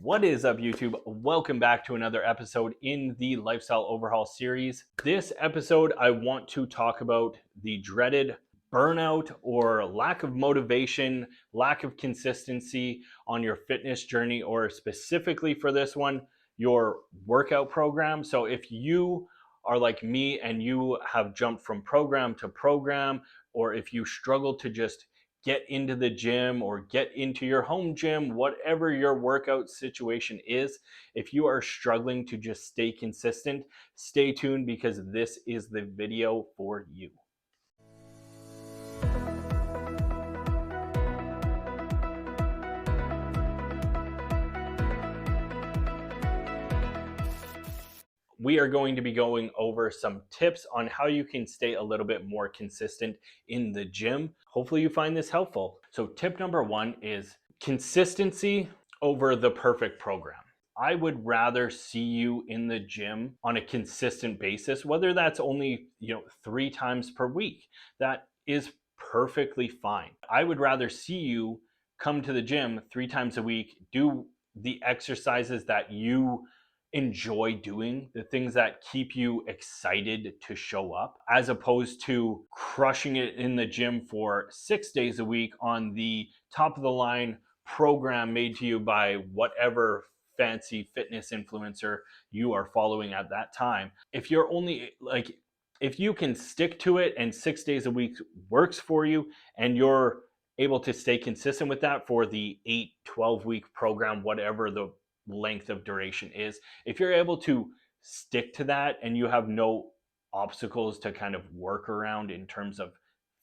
What is up, YouTube? Welcome back to another episode in the Lifestyle Overhaul series. This episode, I want to talk about the dreaded burnout or lack of motivation, lack of consistency on your fitness journey, or specifically for this one, your workout program. So if you are like me and you have jumped from program to program, or if you struggle to just get into the gym or get into your home gym, whatever your workout situation is, if you are struggling to just stay consistent, stay tuned because this is the video for you. We are going to be going over some tips on how you can stay a little bit more consistent in the gym. Hopefully you find this helpful. So tip number one is consistency over the perfect program. I would rather see you in the gym on a consistent basis, whether that's only, 3 times per week. That is perfectly fine. I would rather see you come to the gym 3 times a week, do the exercises that you enjoy doing, the things that keep you excited to show up, as opposed to crushing it in the gym for 6 days a week on the top of the line program made to you by whatever fancy fitness influencer you are following at that time. If you can stick to it and 6 days a week works for you and you're able to stay consistent with that for the 8-12 week program, whatever the length of duration is, if you're able to stick to that and you have no obstacles to kind of work around in terms of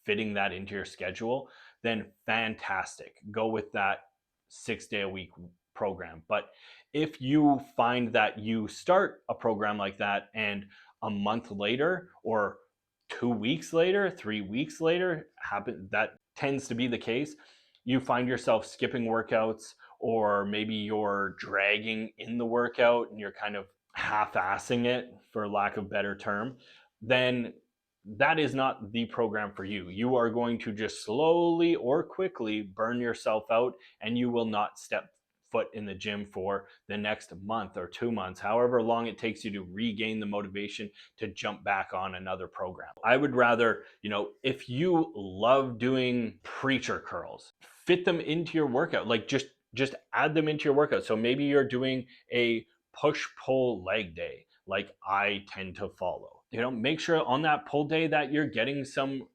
fitting that into your schedule, then fantastic. Go with that 6 day a week program. But if you find that you start a program like that and a month later or 2 weeks later, 3 weeks later, that tends to be the case, you find yourself skipping workouts, or maybe you're dragging in the workout and you're kind of half-assing it, for lack of a better term, then that is not the program for you. You are going to just slowly or quickly burn yourself out, and you will not step foot in the gym for the next month or 2 months, however long it takes you to regain the motivation to jump back on another program. I would rather, if you love doing preacher curls, fit them into your workout. Like just add them into your workout. So maybe you're doing a push pull leg day like I tend to follow. Make sure on that pull day that you're getting some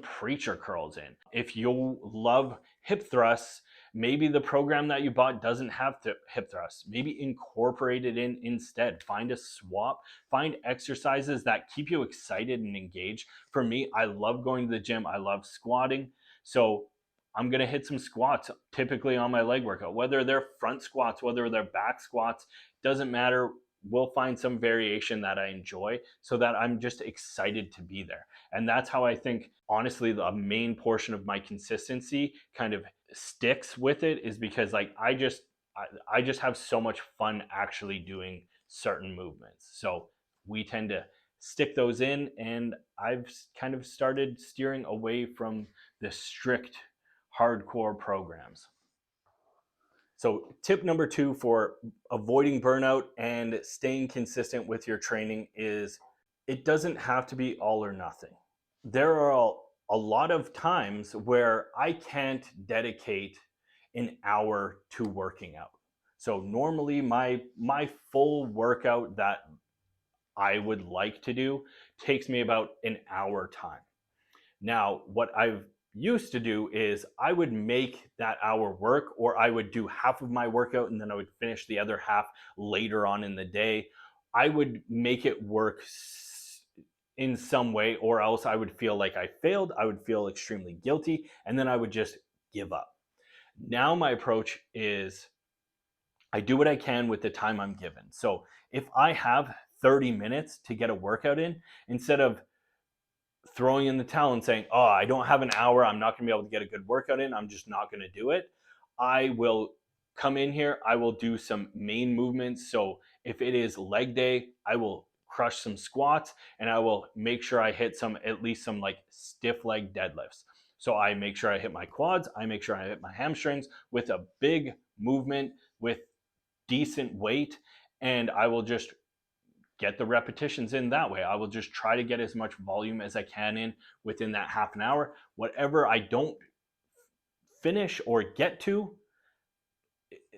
preacher curls in. If you love hip thrusts, maybe the program that you bought doesn't have hip thrusts. Maybe incorporate it in instead. Find a swap. Find exercises that keep you excited and engaged. For me, I love going to the gym. I love squatting. So I'm going to hit some squats typically on my leg workout, whether they're front squats, whether they're back squats, doesn't matter. We'll find some variation that I enjoy so that I'm just excited to be there. And that's how I think, honestly, the main portion of my consistency kind of sticks with it, is because I just have so much fun actually doing certain movements. So we tend to stick those in, and I've kind of started steering away from the strict hardcore programs. So tip number 2 for avoiding burnout and staying consistent with your training is it doesn't have to be all or nothing. There are a lot of times where I can't dedicate an hour to working out. So normally my full workout that I would like to do takes me about an hour time. Now, what I've used to do is I would make that hour work, or I would do half of my workout and then I would finish the other half later on in the day. I would make it work in some way, or else I would feel like I failed. I would feel extremely guilty, and then I would just give up. Now my approach is I do what I can with the time I'm given. So if I have 30 minutes to get a workout in, instead of throwing in the towel and saying, oh, I don't have an hour, I'm not going to be able to get a good workout in, I'm just not going to do it, I will come in here, I will do some main movements. So if it is leg day, I will crush some squats, and I will make sure I hit at least some like stiff leg deadlifts. So I make sure I hit my quads, I make sure I hit my hamstrings with a big movement with decent weight, and I will just get the repetitions in that way. I will just try to get as much volume as I can in within that half an hour. Whatever I don't finish or get to,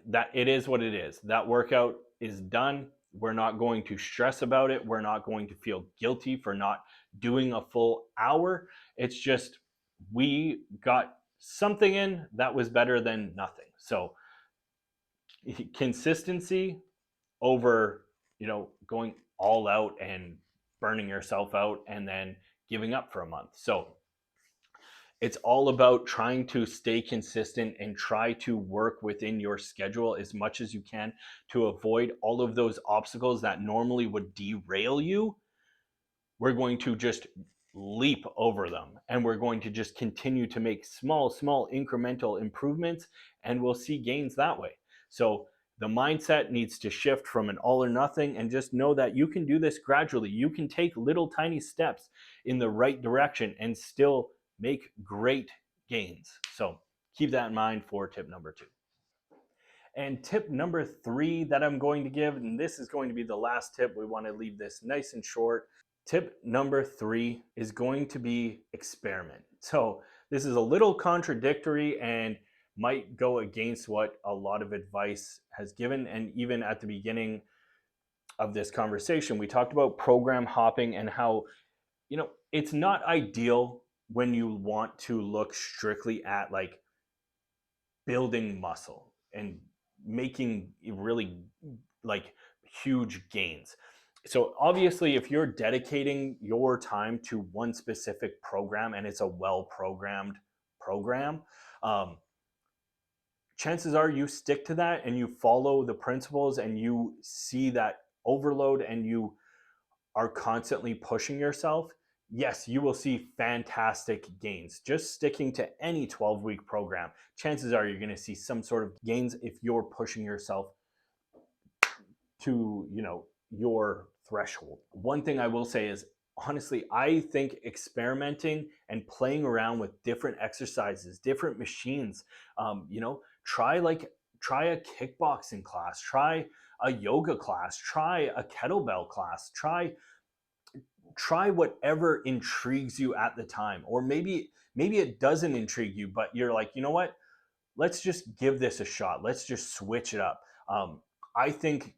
that it is what it is. That workout is done. We're not going to stress about it. We're not going to feel guilty for not doing a full hour. It's just we got something in that was better than nothing. So consistency over, going all out and burning yourself out and then giving up for a month. So it's all about trying to stay consistent and try to work within your schedule as much as you can to avoid all of those obstacles that normally would derail you. We're going to just leap over them, and we're going to just continue to make small incremental improvements, and we'll see gains that way. So the mindset needs to shift from an all or nothing, and just know that you can do this gradually. You can take little tiny steps in the right direction and still make great gains. So keep that in mind for tip number 2. And tip number 3 that I'm going to give, and this is going to be the last tip, we want to leave this nice and short. Tip number 3 is going to be experiment. So this is a little contradictory and might go against what a lot of advice has given. And even at the beginning of this conversation, we talked about program hopping and how, it's not ideal when you want to look strictly at like building muscle and making really like huge gains. So obviously if you're dedicating your time to one specific program and it's a well programmed program, um, chances are you stick to that and you follow the principles and you see that overload and you are constantly pushing yourself, yes, you will see fantastic gains. Just sticking to any 12-week program, chances are you're going to see some sort of gains if you're pushing yourself to, your threshold. One thing I will say is, honestly, I think experimenting and playing around with different exercises, different machines, try a kickboxing class, try a yoga class, try a kettlebell class, try whatever intrigues you at the time. Or maybe it doesn't intrigue you, but you're like, you know what, let's just give this a shot, let's just switch it up. I think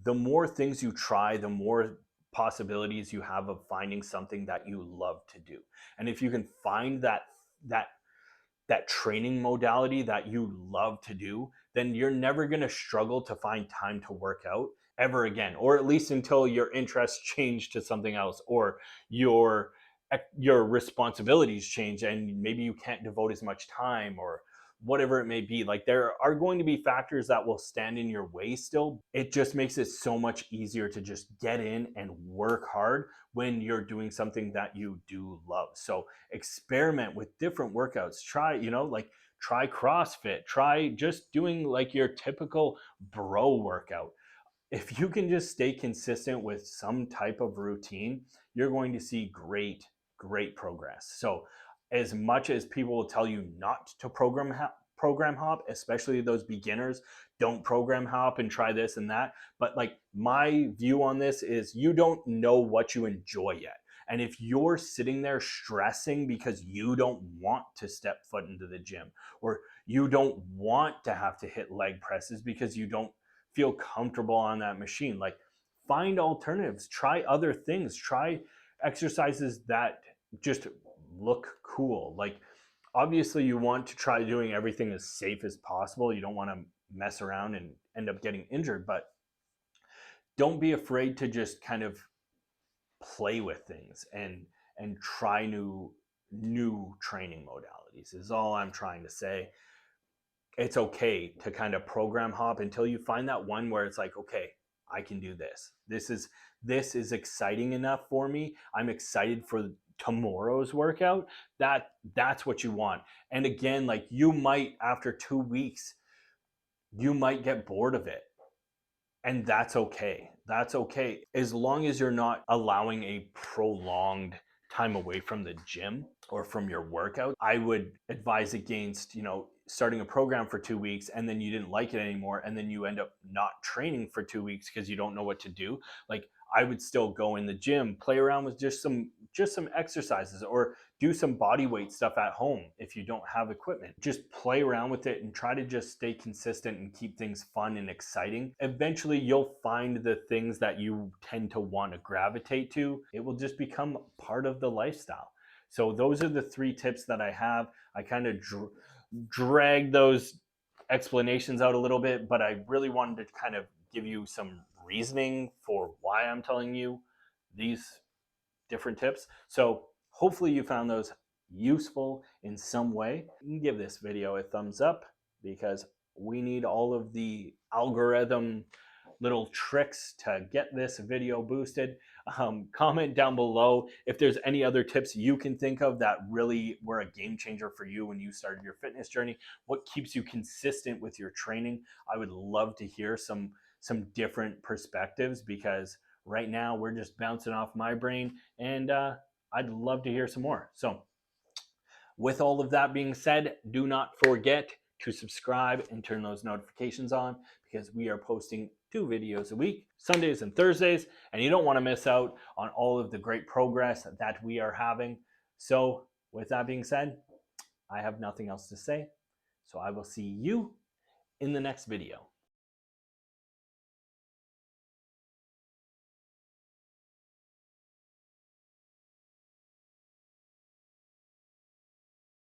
the more things you try, the more possibilities you have of finding something that you love to do. And if you can find that that training modality that you love to do, then you're never going to struggle to find time to work out ever again, or at least until your interests change to something else, or your your responsibilities change and maybe you can't devote as much time, or whatever it may be. Like, there are going to be factors that will stand in your way still. It just makes it so much easier to just get in and work hard when you're doing something that you do love. So experiment with different workouts. Try, try CrossFit, try just doing like your typical bro workout. If you can just stay consistent with some type of routine, you're going to see great progress. So as much as people will tell you not to program hop, especially those beginners, don't program hop and try this and that. But like, my view on this is, you don't know what you enjoy yet. And if you're sitting there stressing because you don't want to step foot into the gym, or you don't want to have to hit leg presses because you don't feel comfortable on that machine, like, find alternatives, try other things, try exercises that just look cool. Like, obviously you want to try doing everything as safe as possible. You don't want to mess around and end up getting injured, but don't be afraid to just kind of play with things and try new training modalities, is all I'm trying to say. It's okay to kind of program hop until you find that one where it's like, okay, I can do this. This is exciting enough for me. I'm excited for tomorrow's workout. That's what you want. And again, like, you might, after 2 weeks, you might get bored of it. And that's okay. That's okay. As long as you're not allowing a prolonged time away from the gym or from your workout, I would advise against, starting a program for 2 weeks and then you didn't like it anymore and then you end up not training for 2 weeks because you don't know what to do. Like, I would still go in the gym, play around with just some exercises, or do some body weight stuff at home if you don't have equipment. Just play around with it and try to just stay consistent and keep things fun and exciting. Eventually you'll find the things that you tend to want to gravitate to. It will just become part of the lifestyle. So those are the 3 tips that I have. I kind of drag those explanations out a little bit, but I really wanted to kind of give you some reasoning for why I'm telling you these different tips. So hopefully you found those useful in some way. Give this video a thumbs up because we need all of the algorithm little tricks to get this video boosted. Comment down below if there's any other tips you can think of that really were a game changer for you when you started your fitness journey. What keeps you consistent with your training? I would love to hear some different perspectives, because right now we're just bouncing off my brain, and I'd love to hear some more. So with all of that being said, do not forget to subscribe and turn those notifications on, because we are posting 2 videos a week, Sundays and Thursdays, and you don't want to miss out on all of the great progress that we are having. So with that being said, I have nothing else to say. So I will see you in the next video.